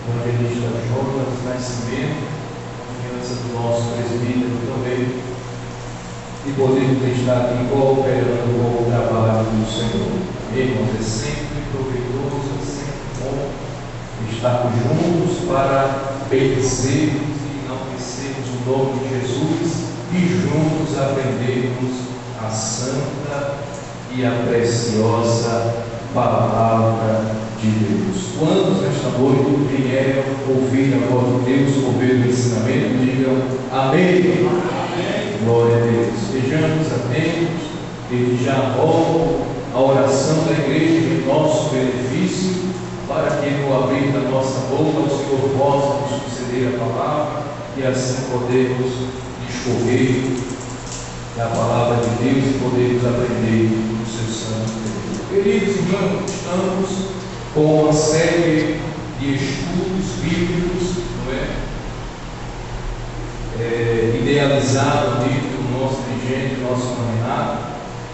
evangelista Jonas Nascimento, criança do nosso presbítero também, e poder estar aqui cooperando com o trabalho do Senhor. Irmãos, é sempre proveitoso, é sempre bom estarmos juntos para bendizermos e enaltecermos o nome de Jesus e juntos aprendermos a santa e a preciosa palavra de Deus. Quantos nesta noite vieram ouvir a voz de Deus por meio do ensinamento, digam amém. Amém. Glória a Deus. Estejamos atentos, desde já rogo a oração da igreja em nosso benefício, para que no abrir da nossa boca o Senhor possa nos conceder a palavra e assim podermos discorrer da palavra de Deus e podermos aprender o seu santo Deus. Queridos irmãos, estamos com uma série de estudos bíblicos, não é? Idealizado ali pelo nosso dirigente, nosso Renato.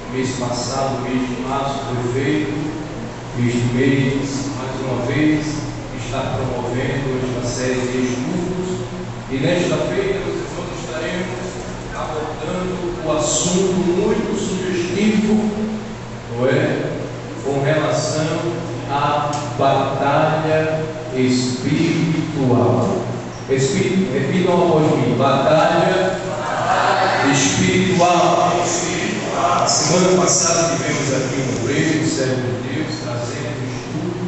No mês passado, no mês de março, foi feito. Este mês, mais uma vez, está promovendo esta série de estudos. E nesta feita, nós estaremos abordando o assunto muito sugestivo, não é? Com relação à batalha espiritual. Repitam após mim: batalha espiritual. A semana passada tivemos aqui um breve servo de Deus trazendo o estudo,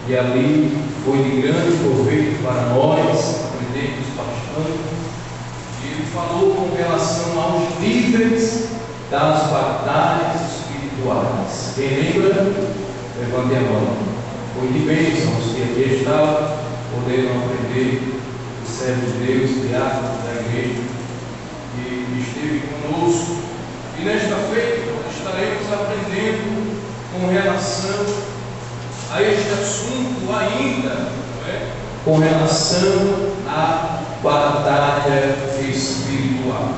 e ali foi de grande proveito para nós, aprendemos bastante. E ele falou com relação aos níveis das batalhas espirituais. Quem lembra? Levante a mão. Foi de bênção os que aqui estavam, poderam aprender. O servo de Deus, diácono da igreja, que esteve conosco. E nesta feita nós estaremos aprendendo com relação a este assunto ainda, não é? Com relação à batalha espiritual.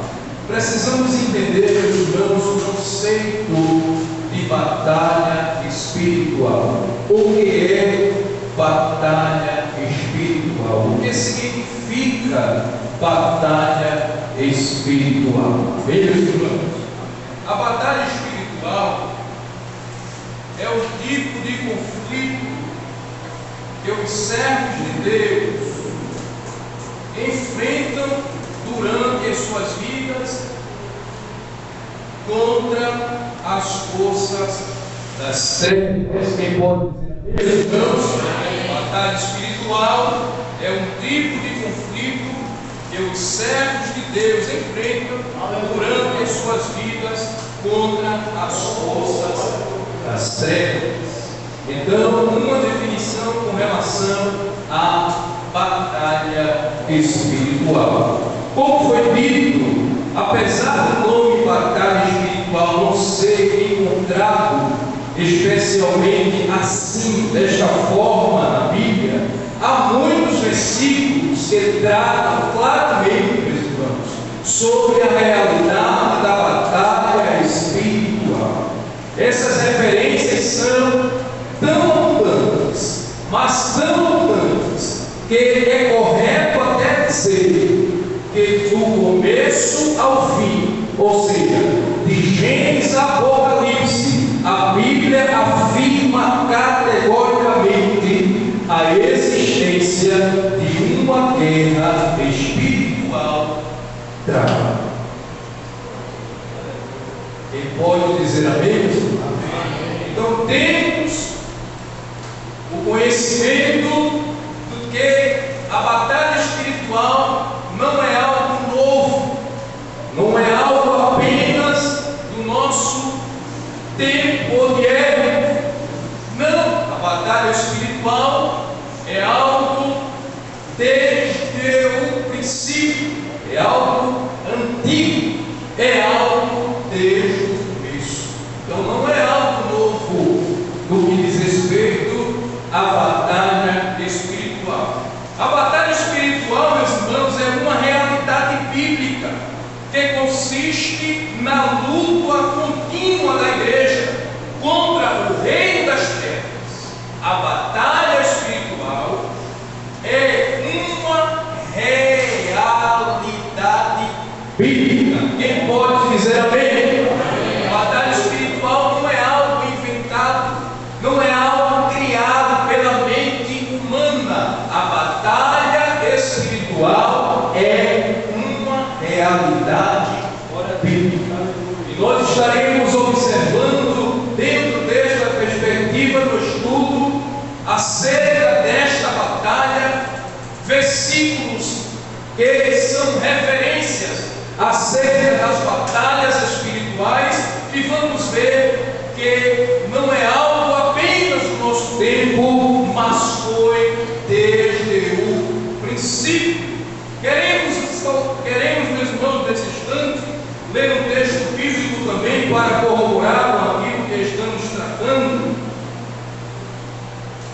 Precisamos entender, meus irmãos, o conceito de batalha espiritual. O que é batalha espiritual? O que significa batalha espiritual? Vejam, irmãos, a batalha espiritual é o tipo de conflito que os servos de Deus enfrentam durante as suas vidas contra as forças das trevas. Quem pode dizer? Então, batalha espiritual é um tipo de conflito que os servos de Deus enfrentam durante as suas vidas contra as forças das trevas. Então, uma definição com relação à batalha espiritual. Como foi dito, apesar do nome batalha espiritual não ser encontrado especialmente assim, desta forma na Bíblia, há muitos versículos que tratam claramente, meus irmãos, sobre a realidade da batalha espiritual. Essas referências são tão abundantes, mas tão abundantes, que é correto até dizer que do começo ao fim, ou seja, de Gênesis a Apocalipse, a Bíblia afirma categoricamente a existência de uma guerra espiritual travada. Quem pode dizer amém? Então temos o conhecimento do que a batalha espiritual não é algo novo, não é algo apenas do nosso tempo ou de época. Não, a batalha espiritual é algo desde o princípio, é algo antigo, é algo desde o começo. Então não é algo novo no que diz respeito à batalha espiritual. A batalha espiritual, meus irmãos, é uma realidade bíblica que consiste na luta contínua da igreja contra o reino das trevas. A batalha espiritual é realidade bíblica. E nós estaremos observando, dentro desta perspectiva do estudo, acerca desta batalha, versículos que são referências acerca das batalhas espirituais, e vamos ver que não é algo apenas do nosso tempo, mas foi desde o princípio. Queremos, meus irmãos, nesse instante, ler um texto bíblico também para corroborar com aquilo que estamos tratando.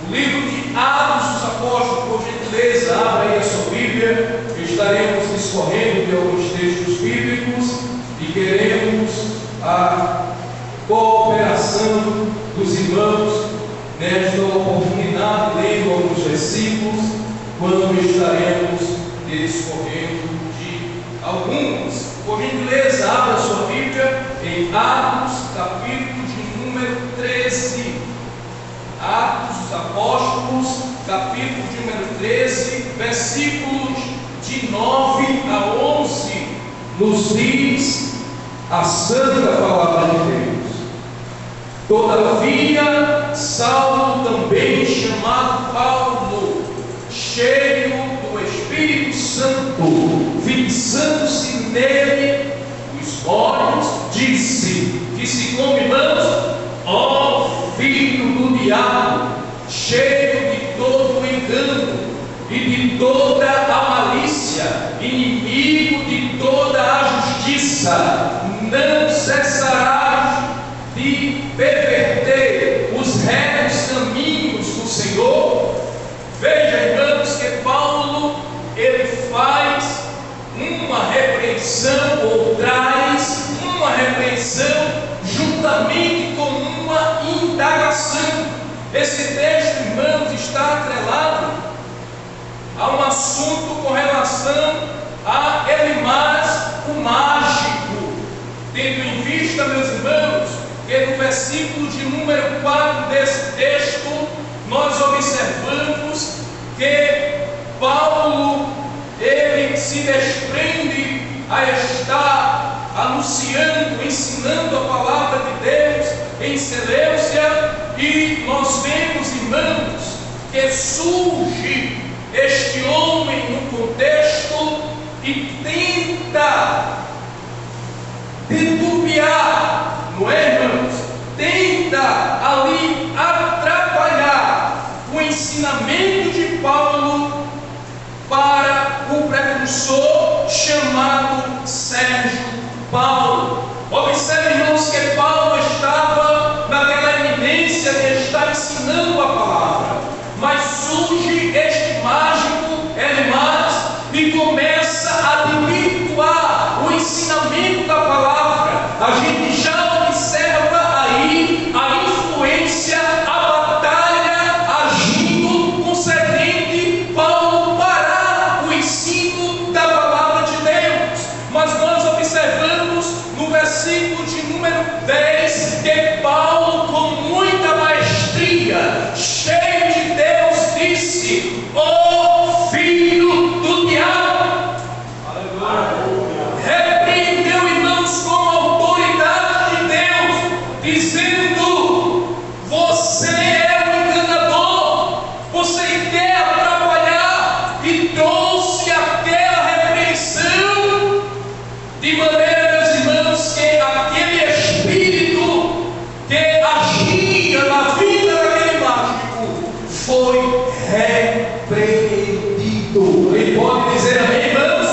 O livro de Atos dos Apóstolos, por gentileza, abra aí a sua Bíblia. Estaremos discorrendo de alguns textos bíblicos e queremos a cooperação dos irmãos nesta oportunidade, lendo alguns versículos, quando estaremos discorrendo de alguns. Por gentileza, abra a sua Bíblia em Atos, capítulo de número 13. Atos dos Apóstolos, capítulo de número 13, versículos de 9 a 11, nos diz a santa palavra de Deus: Todavia, Saulo, também chamado Paulo, cheio do Espírito Santo, fixando-se nele os olhos, disse: que se irmãos, ó filho do diabo, cheio de todo o engano e de toda a malícia, inimigo de toda a justiça, não cessarás de perverter os retos caminhos do Senhor. Veja, irmãos, que Paulo, ele faz uma repreensão, ou traz uma repreensão, juntamente com uma indagação. Esse texto, irmãos, está atrelado a um assunto com relação a Elimas, o mágico, tendo em vista, meus irmãos, que no versículo de número 4 desse texto, nós observamos que Paulo, ele se desprende a estar anunciando, ensinando a palavra de Deus em Seleucia, e nós vemos, irmãos, que surge este homem no contexto e tenta deturbiar, não é, irmãos? Tenta ali atrapalhar o ensinamento de Paulo para o precursor chamado Sérgio Paulo. Observe, irmãos, que Paulo estava naquela eminência de estar ensinando a palavra, mas surge este mágico, Elimas, e começa a desvirtuar o ensinamento da palavra. A gente já observa aí a influência, a batalha agindo concernente Paulo parar o ensino da palavra de Deus. Mas nós observamos no versículo de número 10 que Paulo, com muita maestria, cheio de Deus, disse: ó filho do diabo. Aleluia. Repreendeu, irmãos, com a autoridade de Deus, dizendo: você é um enganador, você quer atrapalhar, e trouxe aquela repreensão, de maneira, meus irmãos, que aquele espírito que agia na vida daquele mágico foi repreendido. Ele pode dizer amém, irmãos?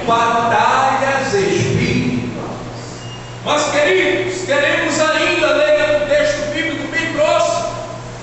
Batalhas espirituais. Mas, queridos, queremos ainda ler um texto bíblico bem próximo,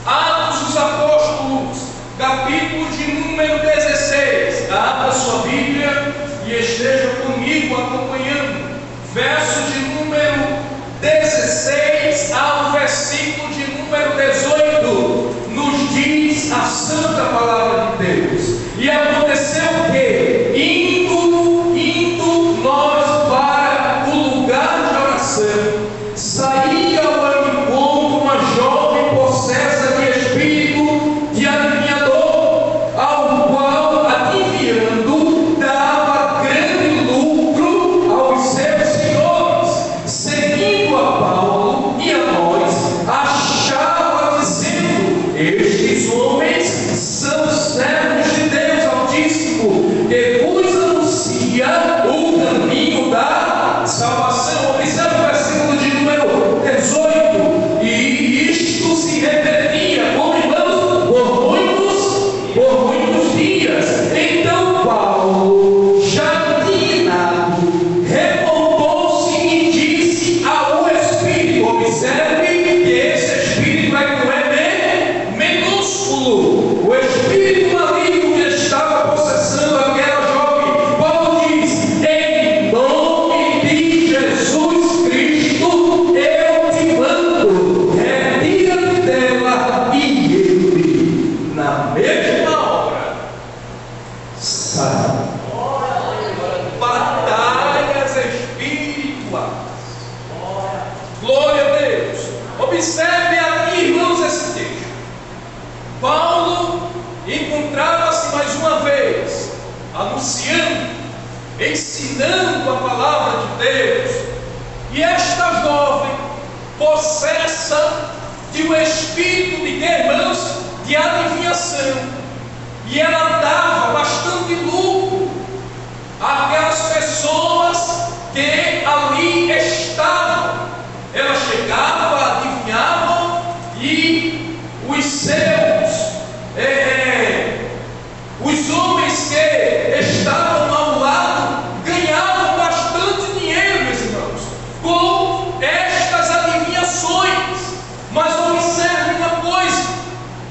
Atos dos Apóstolos, capítulo de número 16. Abra sua Bíblia e esteja comigo acompanhando. Verso de número 16 ao versículo de número 18, nos diz a santa palavra de Deus: e aconteceu que, indo nós para o lugar de oração, saía ao encontro uma jovem possessa de espírito de adivinhador, encontrava-se mais uma vez anunciando, ensinando a palavra de Deus. E esta jovem, possessa de um espírito de irmãos, de adivinhação, e ela dava bastante lucro àquelas pessoas que ali estavam. Ela chegava, adivinhava, e os seus os homens que estavam ao lado ganhavam bastante dinheiro, meus irmãos, com estas adivinhações. Mas observe uma coisa: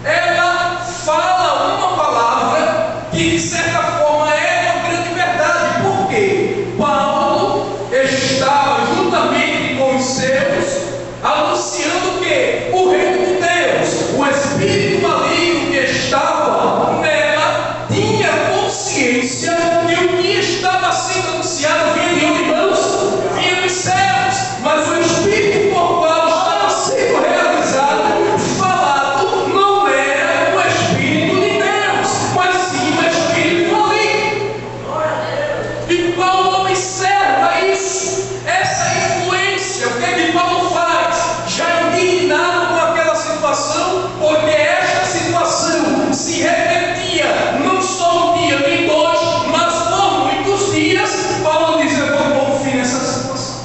ela fala uma palavra que de certa forma é uma grande verdade. Por quê? Paulo estava juntamente com os seus anunciando que o reino de Deus, o espírito maligno que estava nela, tinha consciência que o que estava sendo anunciado vinha de onde, irmãos? Vinha dos céus. Mas o espírito por qual estava sendo realizado, falado, não era o espírito de Deus, mas sim o espírito maligno. E Paulo observa isso, essa influência. O que é que Paulo faz? Já indignado com aquela situação, porque esta situação se repetia não só um dia nem dois, mas por muitos dias. Paulo diz: eu vou pôr fim nessa situação.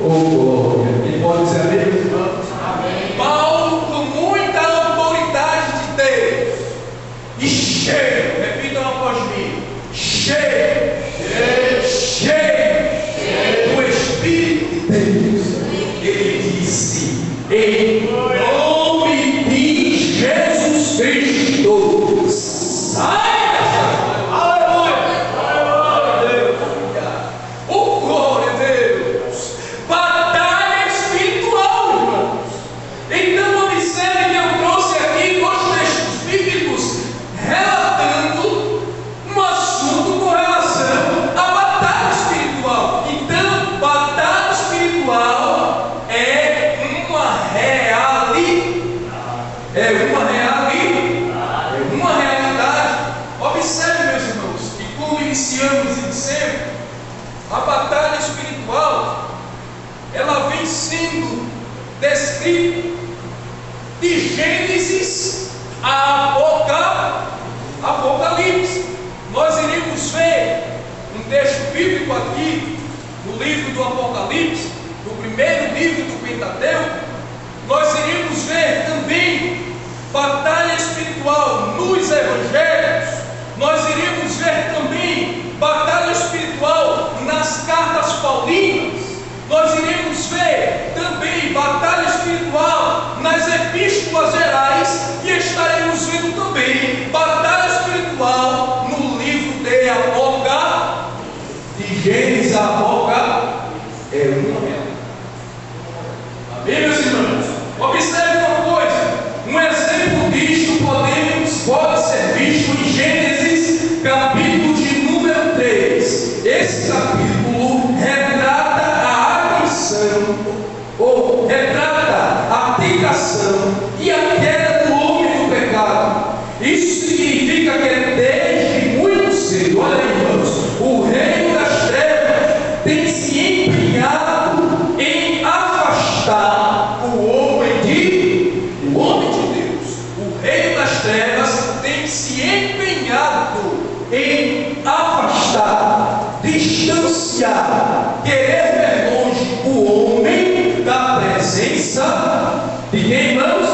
Ele pode dizer amém? Paulo, com muita autoridade de Deus e cheio, repitam após mim, cheio do Espírito de Deus, ele disse: em nome de Jesus Cristo, sai dessa. Aleluia! Oh, glória a Deus! Batalha espiritual, irmãos. Então observe que eu trouxe aqui dois textos bíblicos relatando um assunto com relação à batalha espiritual. Então, batalha espiritual é uma realidade. Observe, meus irmãos, que como iniciamos e dissemos, a batalha espiritual, ela vem sendo descrita de Gênesis a Apocalipse. Nós iremos ver um texto bíblico aqui no livro do Apocalipse, no primeiro livro do Pentateuco. Nós iremos ver também batalha espiritual nos evangelhos. Nós iremos ver também batalha espiritual nas cartas paulinas. Nós iremos ver também batalha espiritual nas epístolas gerais. E estaremos vendo também batalha espiritual no livro de Apocalipse. De Gênesis a Apocalipse é uma realidade. Amém, meus irmãos? Observe uma coisa: um exemplo disto pode ser visto em Gênesis, capítulo de número 3. Esse capítulo retrata a atenção, ou retrata a tentação e a queda do homem do pecado. Isso significa que desde muito cedo, olha aí, irmãos, o reino das trevas tem se empenhado em afastar o homem de Deus. O reino das trevas tem se empenhado em afastar, distanciar, querer ver longe o homem da presença de quem, irmãos?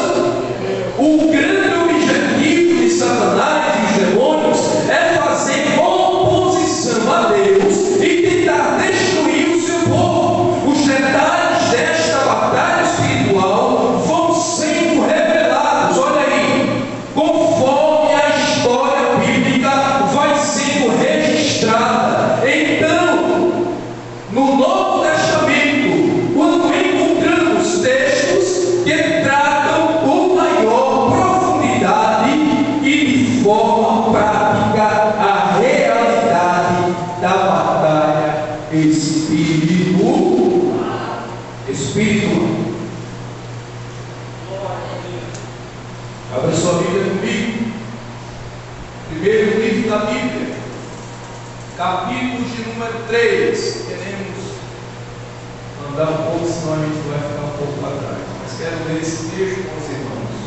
Abra sua Bíblia comigo. Primeiro livro da Bíblia, capítulo de número 3. Queremos andar um pouco, senão a gente vai ficar um pouco para trás. Mas quero ler esse texto com os irmãos.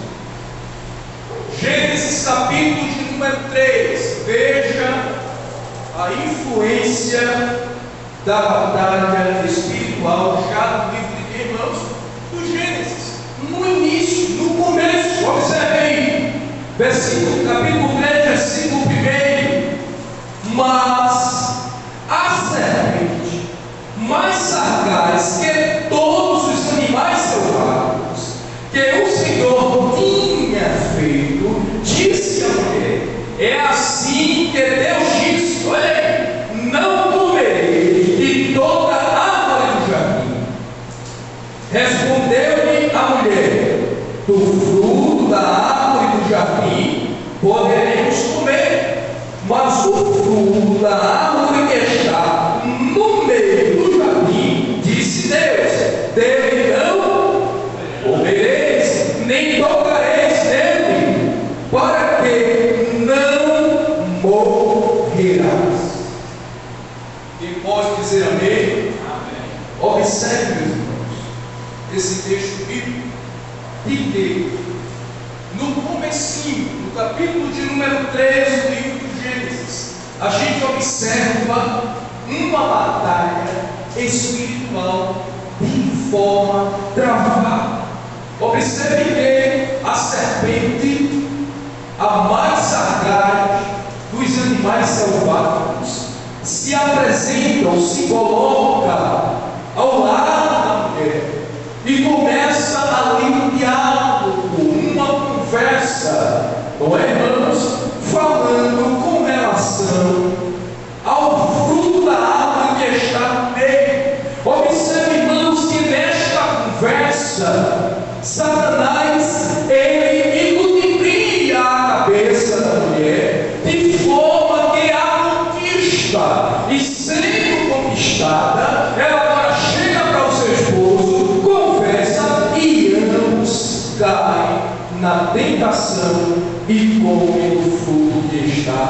Gênesis capítulo de número 3. Veja a influência da batalha espiritual já no livro de irmãos do Gênesis. No início, no começo, observe aí, capítulo 3, versículo 1. Mas a serpente, mais sagaz que todos os animais selvagens que o Senhor tinha feito, disse à mulher: é assim que Deus disse, olha aí, não comereis de toda árvore do jardim. Respondeu-lhe a mulher: do fruto da árvore do jardim poderemos comer, mas o fruto da árvore que está no meio do jardim, disse Deus, dele não comereis, nem tocareis nele, para que não morrerás. Quem pode dizer amém? Amém. Observe, meus irmãos, esse texto bíblico, de que no comecinho, no capítulo de número 3 do livro de Gênesis, a gente observa uma batalha espiritual de forma travada. Observe que a serpente, a mais sagaz dos animais selvagens, se apresenta ou se coloca ao lado da mulher e começa ali um diálogo, uma conversa, não é, irmãos? Falando com relação ao fruto da árvore que está no meio. Observe, irmãos, que nesta conversa, Satanás, ele ludibria a cabeça da mulher, de forma que a conquista, e sendo conquistada, ela agora chega para o seu esposo, conversa, e ambos caem na tentação e comem o fruto que está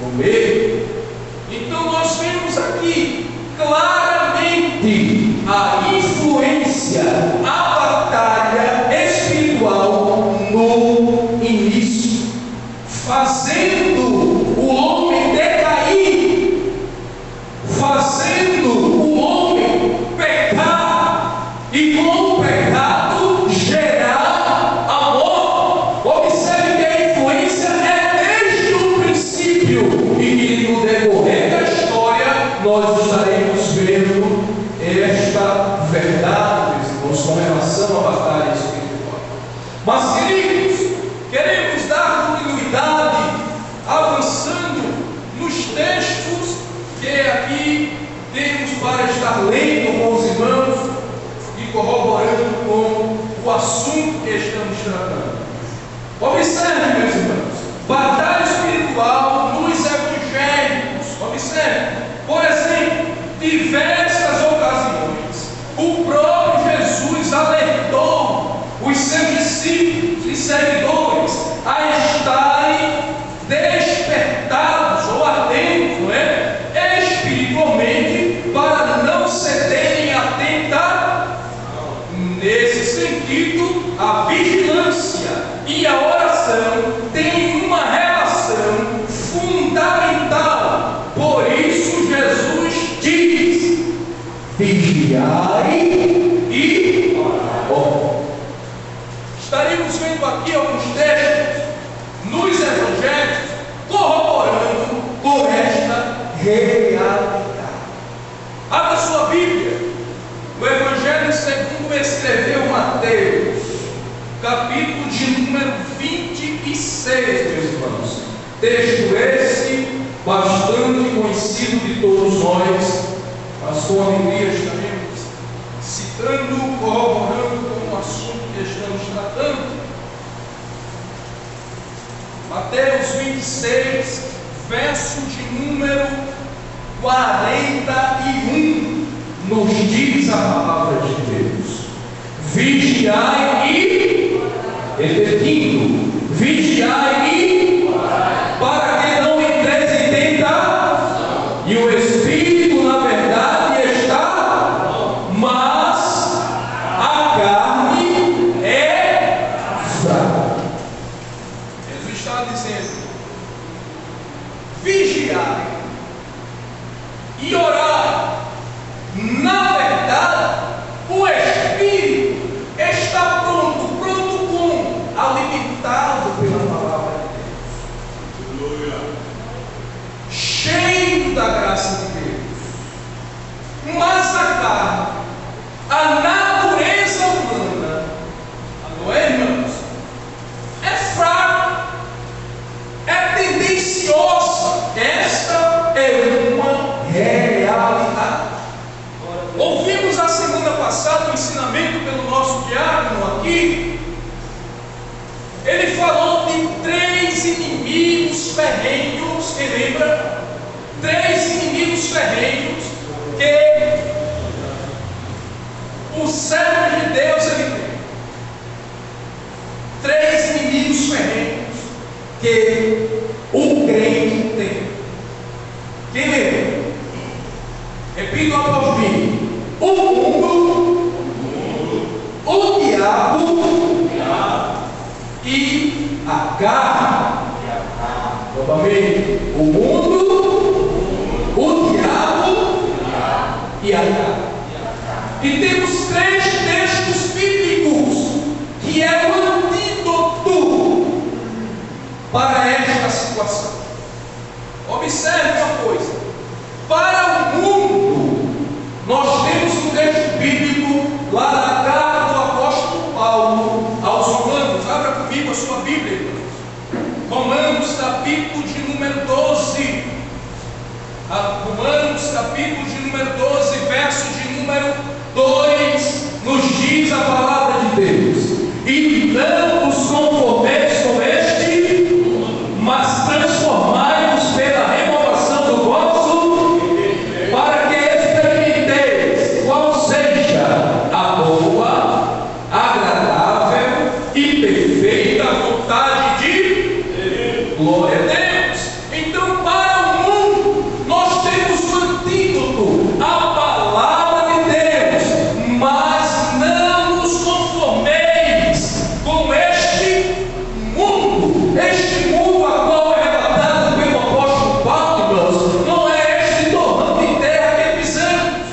no meio. Então nós vemos aqui claramente a influência, a batalha espiritual no início, fazendo o homem decair, fazendo o homem pecar, e com o pecado gerar a morte. Observe que a influência é desde o princípio, e no decorrer da história nós estaremos vendo esta verdade, meus irmãos, com relação à batalha espiritual. Mas, queridos, queremos dar continuidade, avançando nos textos que aqui temos para estar lendo com os irmãos e corroborando com o assunto que estamos tratando. Observe, meus irmãos, batalha espiritual nos evangelhos. Observe, por exemplo, diversas ocasiões, o próprio Jesus alertou os seus discípulos e seguidores a estarem despertados ou atentos, não é? Espiritualmente, para não cederem à tentação. Nesse sentido, a vigilância e a oração têm uma relação fundamental. Por isso Jesus diz: vigiai e orai. Estaremos vendo aqui alguns textos nos evangelhos corroborando com esta realidade. Abra sua Bíblia no Evangelho segundo escreveu Mateus, capítulo de número 26, meus irmãos. Texto esse bastante conhecido de todos nós, mas com alegria estaremos citando, corroborando com o assunto que estamos tratando. Mateus 26, verso de número 41, nos diz a palavra de Deus: vigiai e, repetindo, Vigiai e para que não entreis em tentação. E o Espírito, na verdade, está, mas a carne é fraca. Jesus está dizendo: vigiai e orai. Na verdade, o Espírito está pronto como? Alimentado pela palavra de Deus, cheio da graça de Deus. Mas a carne, a natureza humana, não é, irmãos? É fraca, é tendenciosa. Esta é uma realidade. Ouvimos a semana passada o ensinamento pelo nosso diácono aqui. Ele falou de 3 inimigos ferrenhos, que lembra? 3 inimigos ferrenhos que o servo de Deus ele tem. 3 inimigos ferrenhos que o crente tem. Quem lembra? Repito após mim: o mundo, o diabo e a carne. Novamente: o mundo, o diabo e a carne. E temos 3 textos bíblicos que é o antídoto para esta situação. Observe uma coisa: para o mundo, nós temos um texto bíblico lá na carta do apóstolo Paulo aos Romanos. Abra comigo a sua Bíblia, irmãos. Romanos, capítulo de número 12. Romanos, capítulo de número 12, verso de número 2, nos diz a palavra de Deus: e não os conformeis com este, mas transformai-vos pela renovação do vosso, para que experimenteis qual seja a boa, agradável e perfeita vontade de Deus. Glória a Deus. Então, para o mundo, nós temos o antídoto, a palavra de Deus. Mas não nos conformeis com este mundo. Este mundo a qual é relatado pelo apóstolo Paulo, irmãos, não é este torrão de terra que pisamos.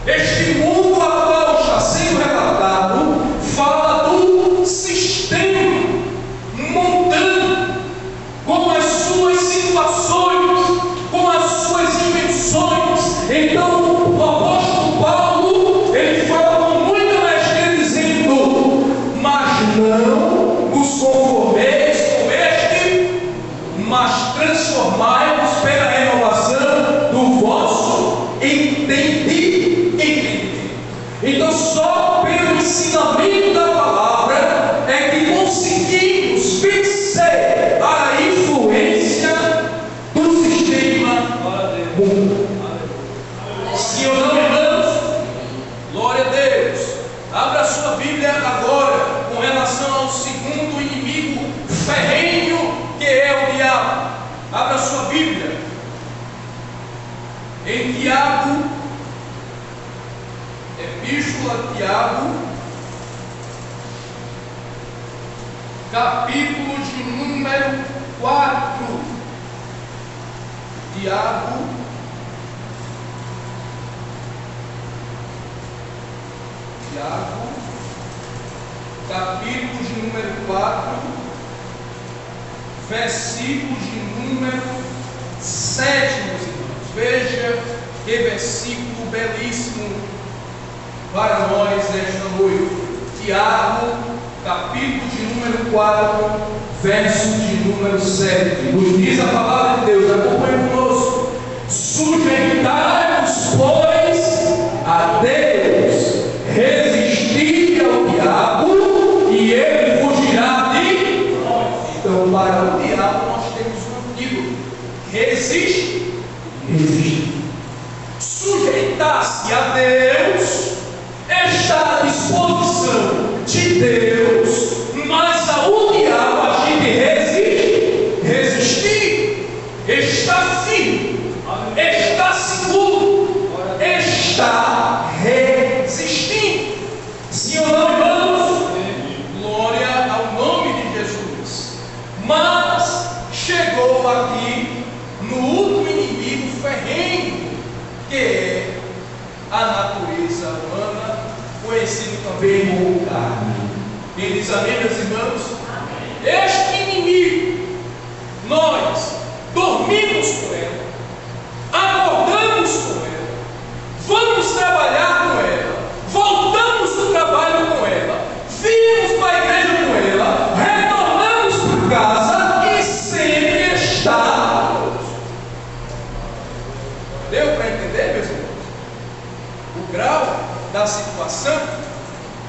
Este mundo a qual está sendo relatado fala do sistema montando, com as suas situações, com as suas invenções. Então o apóstolo Paulo ele fala com muita maestria dizendo: mas não vos conformeis com este, mas transformai-vos pela renovação do vosso entendimento. Então só pelo ensinamento da palavra é que conseguimos vencer a influência do sistema mundo. Sim ou não, irmãos? Glória a Deus. Abra a sua Bíblia agora com relação ao segundo inimigo ferrenho, que é o diabo. Abra a sua Bíblia em Tiago, Epístola a Tiago, capítulo de número 4. Tiago, capítulo de número 4, versículo de número 7, meus irmãos. Veja que versículo belíssimo para nós nesta noite. Tiago, capítulo de número 4, verso de número 7. Nos diz a palavra de Deus, acompanhe conosco: sujeitai-vos, pois, a Deus, resisti ao diabo e ele fugirá de nós. Então, para o diabo nós temos um antídoto: resiste, resiste. Sujeitar-se a Deus está à disposição de Deus, mas ao diabo Mas chegou aqui no último inimigo ferrenho, que é a natureza humana, conhecido também como carne. Quem diz amém, meus irmãos? Amém. Este inimigo, nós dormimos com ela, acordamos com ela, vamos trabalhar com ela, voltamos do trabalho com ela, viemos para a igreja com ela, retornamos para casa e sempre está conosco. Deu para entender, meus irmãos? O grau da situação,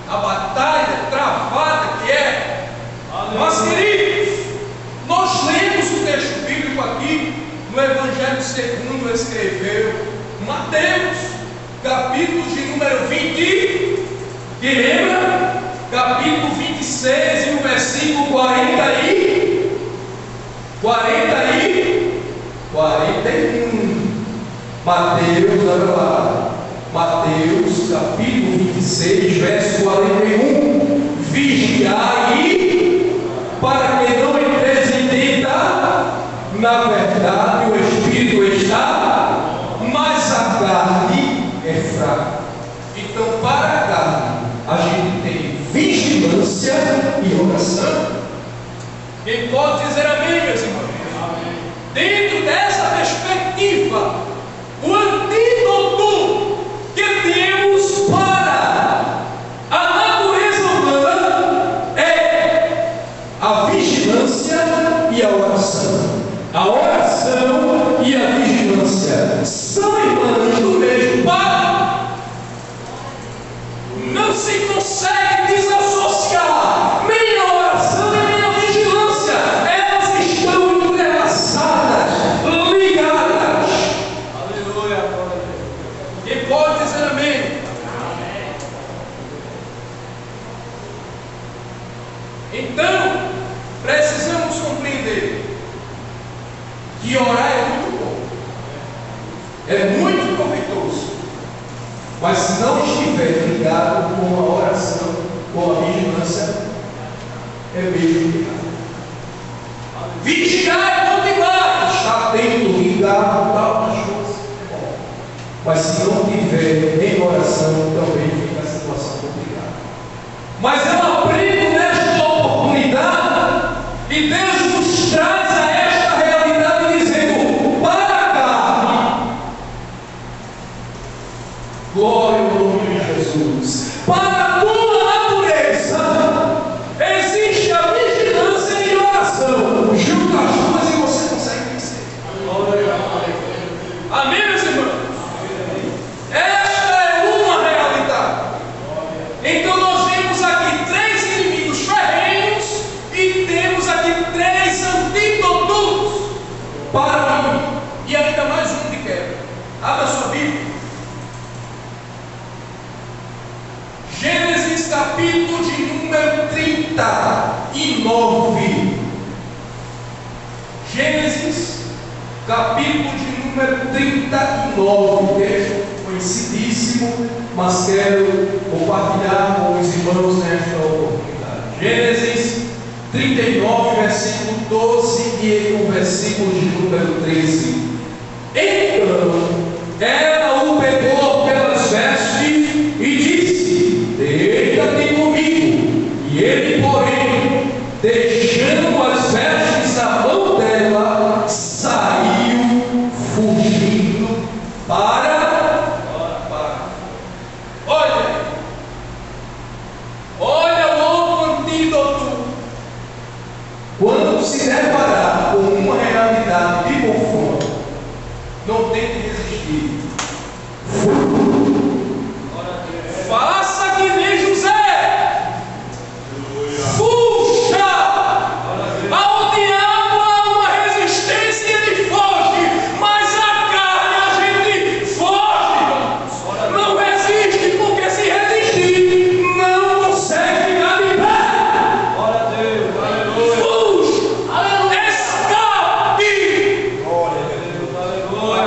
a batalha travada que é. Mas, queridos, nós lemos o texto bíblico aqui no Evangelho segundo escreveu Mateus, capítulo de número 20, que lembra? Capítulo 26 e o versículo 41. Mateus, olha lá. Mateus, capítulo 26, verso 41. Vigiai, para que não entreis em tentação. Na verdade, o Espírito está, mas a carne é fraca. Então, para a carne, a gente tem vigilância e oração. Quem pode dizer amém, meus irmãos? Amém. Dentro dessa perspectiva, o antídoto que temos para a natureza humana é a vigilância e a oração. A oração e a vigilância são irmãos do mesmo Pai. Não se consegue desassociar nem a oração nem a vigilância. Elas estão entrelaçadas, ligadas. Aleluia. Quem pode dizer amém? Amém. Então, precisamos compreender que orar é muito bom, é muito proveitoso, mas se não estiver ligado com a oração, com a vigilância, é mesmo ligado. Vigiar é bom demais, está atento, ligado, tal, as coisas é bom, mas se não tiver em oração, também fica a situação complicada. Mas eu aprendo nesta oportunidade e Deus nos traz a esta realidade dizendo: para a carne, glória ao nome de Jesus, para a tua natureza existe a vigilância e a oração. Junta as duas e você consegue vencer. Amém, meus irmãos? Esta é uma realidade. Então nós vemos aqui três inimigos ferrenhos e temos aqui três antídotos para mim. E ainda mais um de quebra. Abra sua Bíblia. Gênesis capítulo de número 39. Gênesis capítulo de número 39. Texto conhecidíssimo, mas quero compartilhar com os irmãos nesta oportunidade. Gênesis 39, versículo 12 e o versículo de número 13. Então ela o pegou pelas vestes e disse: deita-te comigo. E ele, porém, deixando as vestes na mão dela, saiu fugindo para. Olha o outro antídoto. Quando se deparar com uma realidade de confronto, não tente resistir. Faça que nem José. Fuja. Ao diabo há uma resistência, ele foge. Mas a carne a gente foge. Não resiste, porque se resistir, não consegue ficar de pé. Glória a Deus. Fuja. Escape. Glória a Deus. Aleluia.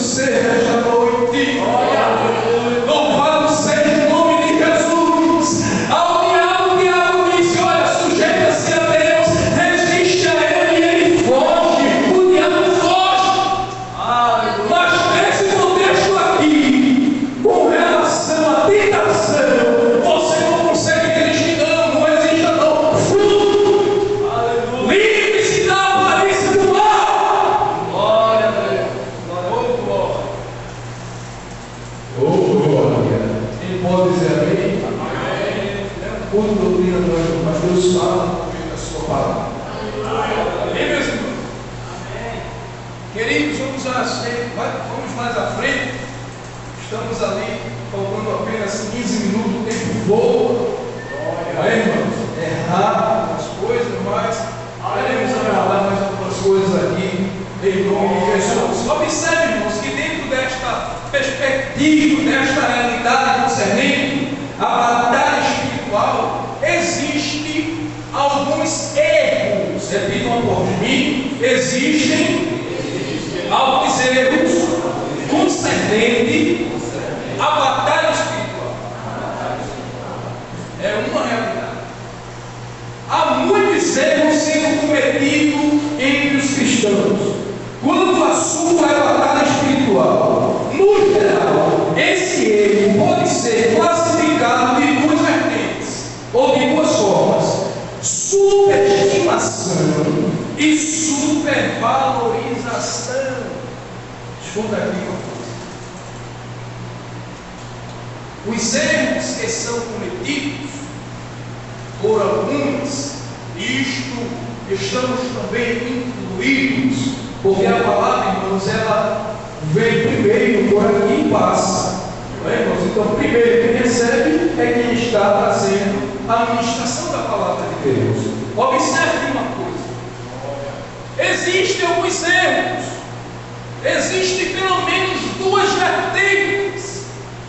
ser nesta noite. Louvado seja o nome de Jesus. Ao diabo disse: olha, sujeita-se a Deus, resiste a Ele e Ele foge. O diabo foge. Mas nesse contexto aqui, com relação à tentação, você não consegue resistir, não resista, não. Fruto. Livre-se da aparência do mal. Glória a Deus. Glória. Quem pode dizer amém? Amém. Por doutrina não, mas Deus fala por meio da sua palavra. Amém, meus irmãos? Amém. Queridos, vamos mais à frente. Estamos ali, faltando apenas 15 minutos, o tempo voa. Amém, irmãos? É rápido as coisas, mas queremos agarrar mais algumas coisas aqui, em nome de Jesus. Observe, irmãos, que dentro desta perspectiva, desta realidade concernente a batalha espiritual, existem alguns erros. Repitam após mim: existem alguns erros concernentes à batalha espiritual. É uma realidade. Há muitos erros sendo cometidos entre os cristãos quando o assunto é batalha espiritual. No geral, esse erro pode ser classificado de duas vertentes, ou de duas formas: superestimação e supervalorização. Escuta aqui uma coisa: os erros que são cometidos por alguns, isto estamos também incluídos, porque a palavra, irmãos, ela vem primeiro por aqui e passa. Não é, irmãos? Então, primeiro quem recebe é quem está trazendo a ministração da palavra de Deus. Observe uma coisa: existem alguns erros, existem pelo menos duas vertentes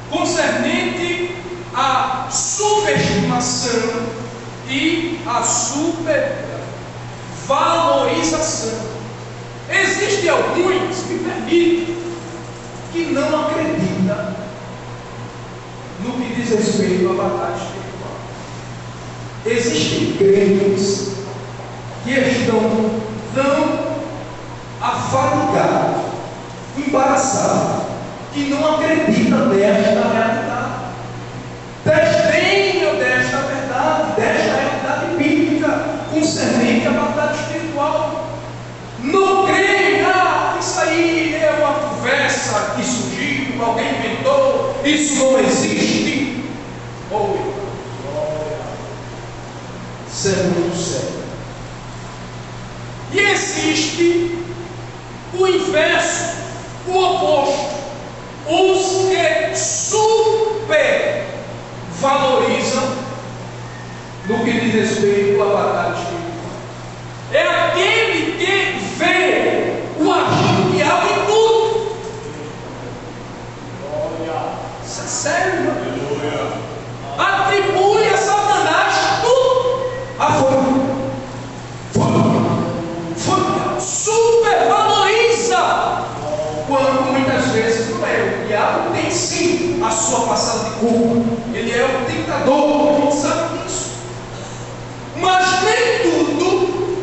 concernente à superestimação e à supervalorização. Existem alguns, me permitem, que não acreditam no que diz respeito à batalha espiritual. Existem crentes que estão tão afadigados, embaraçados, que não acreditam nesta realidade. Desdenham desta verdade, desta realidade bíblica concernente à batalha espiritual. Não creem, isso aí é uma conversa que surgiu, alguém inventou, isso não existe. Isso é muito sério. E existe o inverso, o oposto: os que supervalorizam no que diz respeito à batalha espiritual. É aquele que vê o agir do diabo em tudo. Isso é sério, irmão. Atribui a Satanás tudo. Supervaloriza, quando muitas vezes não é. O diabo tem sim a sua passada de culpa. Ele é o tentador, a gente sabe disso. Mas nem tudo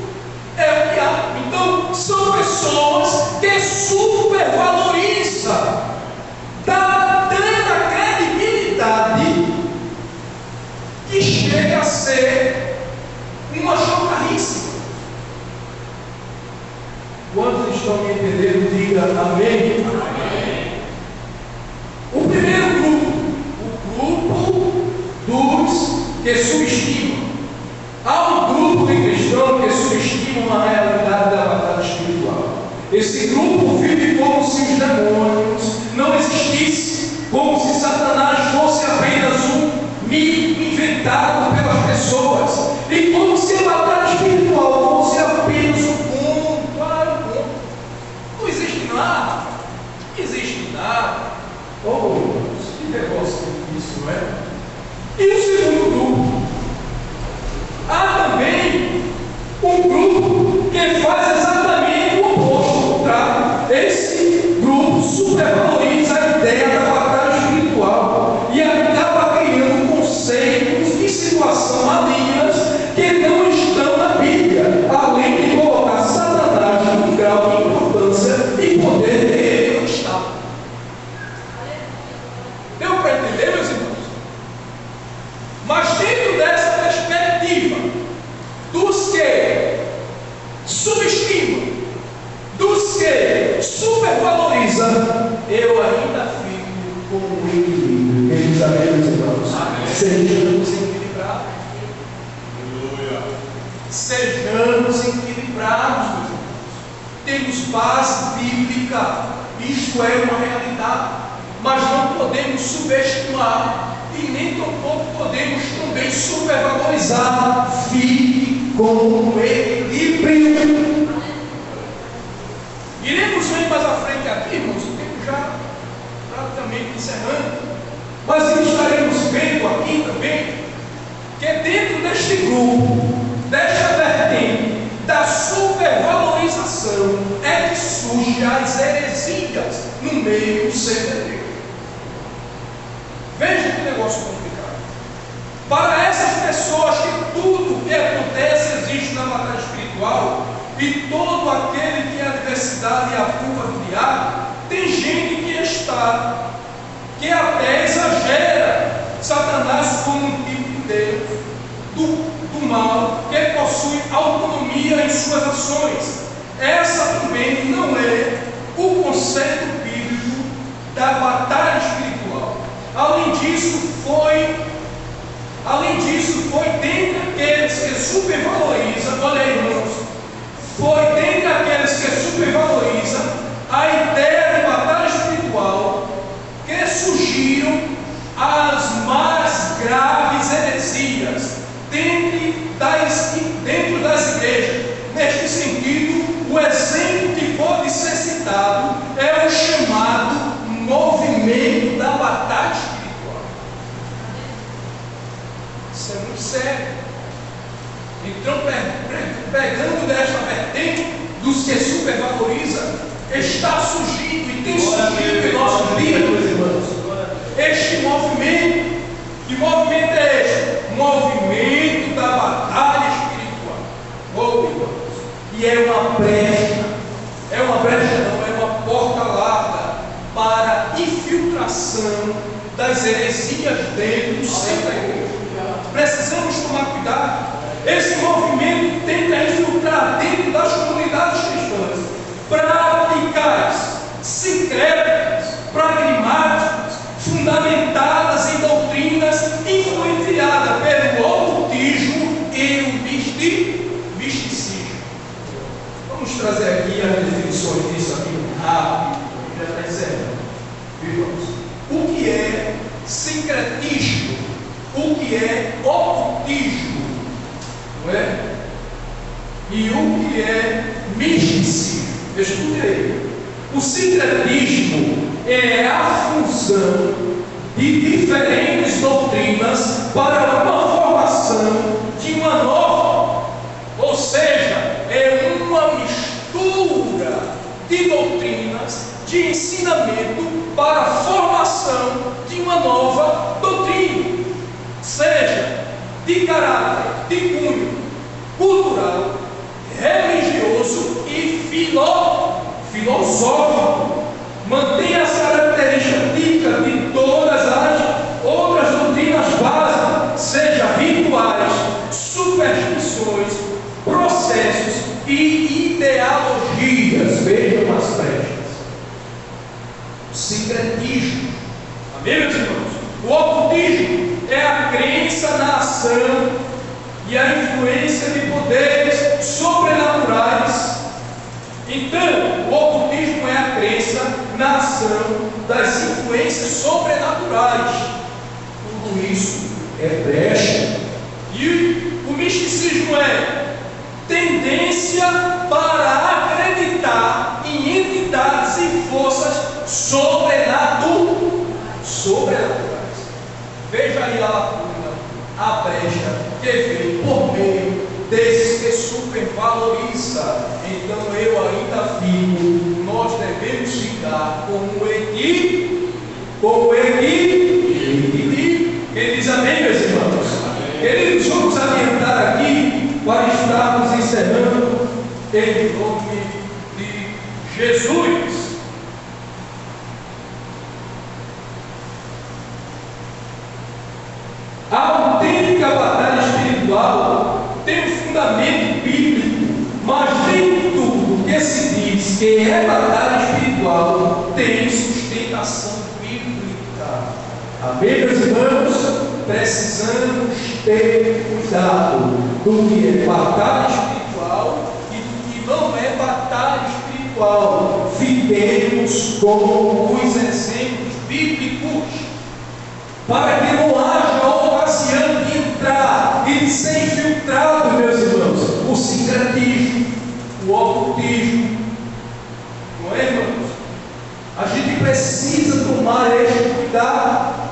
é o diabo. Então, são pessoas que supervalorizam, dando a credibilidade que chega a ser uma chocarrice. Quantos estão me entendendo? Diga amém. Amém. O primeiro grupo, o grupo dos que subestimam. Há um grupo de cristãos que subestimam a realidade da batalha espiritual. Esse grupo vive como se os demônios não existissem, como se Satanás fosse apenas um mito inventado pelas pessoas, e como se a batalha espiritual fosse apenas um conto. Não existe nada. Não existe nada. Que negócio isso, não é? E o segundo grupo: há também um grupo que faz exatamente o oposto, o contrário. Esse grupo subestima, dos que supervaloriza, eu ainda fico com o equilíbrio. Eles amém, meus irmãos. Sejamos equilibrados. Sejamos equilibrados, meus irmãos. Temos base bíblica, isto é uma realidade, mas não podemos subestimar e nem tampouco podemos também supervalorizar. Fique com o equilíbrio. Iremos ver mais à frente aqui, irmãos, o tempo já praticamente encerrando, mas estaremos vendo aqui também que dentro deste grupo, desta vertente da supervalorização, é que surgem as heresias no meio do CPD. Veja que negócio complicado. Para essas pessoas que tudo que acontece existe na batalha espiritual, e todo aquele que a adversidade e a curva criar, tem gente que até exagera Satanás como um tipo de Deus do mal, que possui autonomia em suas ações. Essa também não é o conceito bíblico da batalha espiritual. Além disso, foi dentre aqueles que supervalorizam, olha aí, irmãos, foi dentre aqueles que supervalorizam a ideia de batalha espiritual que surgiram as mais graves heresias dentro das igrejas. Neste sentido, o exemplo que pode ser citado é o chamado movimento da batalha espiritual. Isso é muito sério. Então, pegando desta vertente dos que supervalorizam, está surgindo e tem surgido em nossos dias, meus irmãos, este movimento. Que movimento é este? Movimento da batalha espiritual. Oh, irmãos, e é uma brecha não, é uma porta larga para infiltração das heresias dentro do seio da igreja. Precisamos tomar cuidado. Esse movimento tenta infiltrar dentro das comunidades cristãs práticas sincréticas, pragmáticas, fundamentadas em doutrinas influenciadas pelo ocultismo e o misticismo. Vamos trazer aqui as definições disso aqui rápido, já está encerrando. Vamos. O que é sincretismo? O que é ocultismo? Não é? E o que é misticismo? Escute aí. O sincretismo é a fusão de diferentes doutrinas para uma formação de uma nova, ou seja, é uma mistura de doutrinas, de ensinamento para a formação de uma nova doutrina, seja de caráter, de cunho cultural, religioso e filosófico. Mantém as características típicas de todas as outras doutrinas básicas, seja rituais, superstições, processos e ideologias. Vejam as brechas. O sincretismo. Amém, meus irmãos? O ocultismo é a crença na ação e a influência de poderes sobrenaturais. Então, o ocultismo é a crença na ação das influências sobrenaturais. Tudo isso é brecha. E o misticismo é tendência para acreditar em entidades e forças sobrenaturais. Veja aí a lacuna, a brecha que vem por meio desses que supervaloriza. Então eu ainda fico, nós devemos ficar com o equilíbrio. Quem diz amém, meus irmãos? Queridos, vamos adiantar aqui para estarmos encerrando em nome de Jesus. A autêntica batalha espiritual tem um fundamento bíblico, mas nem que é batalha espiritual, tem sustentação bíblica. Amém, meus irmãos? Precisamos ter cuidado do que é batalha espiritual e do que não é batalha espiritual. Fiquemos com os exemplos bíblicos, para que não haja a ocasião de entrar e de ser infiltrado, meus irmãos, o sincretismo, o ocultismo. Não é, irmãos? A gente precisa tomar este cuidado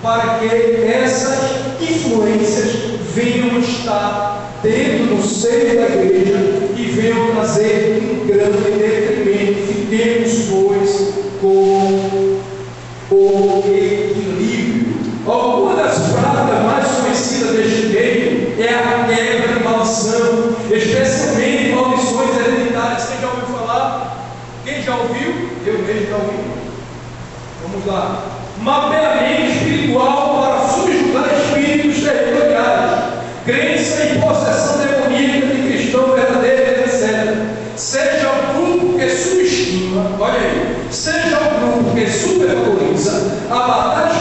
para que essas influências venham estar dentro do seio da igreja e venham trazer um grande detrimento. Fiquemos, pois, com o equilíbrio. Alguma das práticas mais conhecidas deste meio é a quebra de maldição, especialmente maldições hereditárias. Quem já ouviu falar? Quem já ouviu? Eu mesmo já ouvi. Vamos lá. Mapeamento espiritual para subjugar espíritos territoriais, crença em possessão demoníaca de cristão verdadeiro, etc. Seja o grupo que subestima, olha aí, seja o grupo que supervaloriza a batalha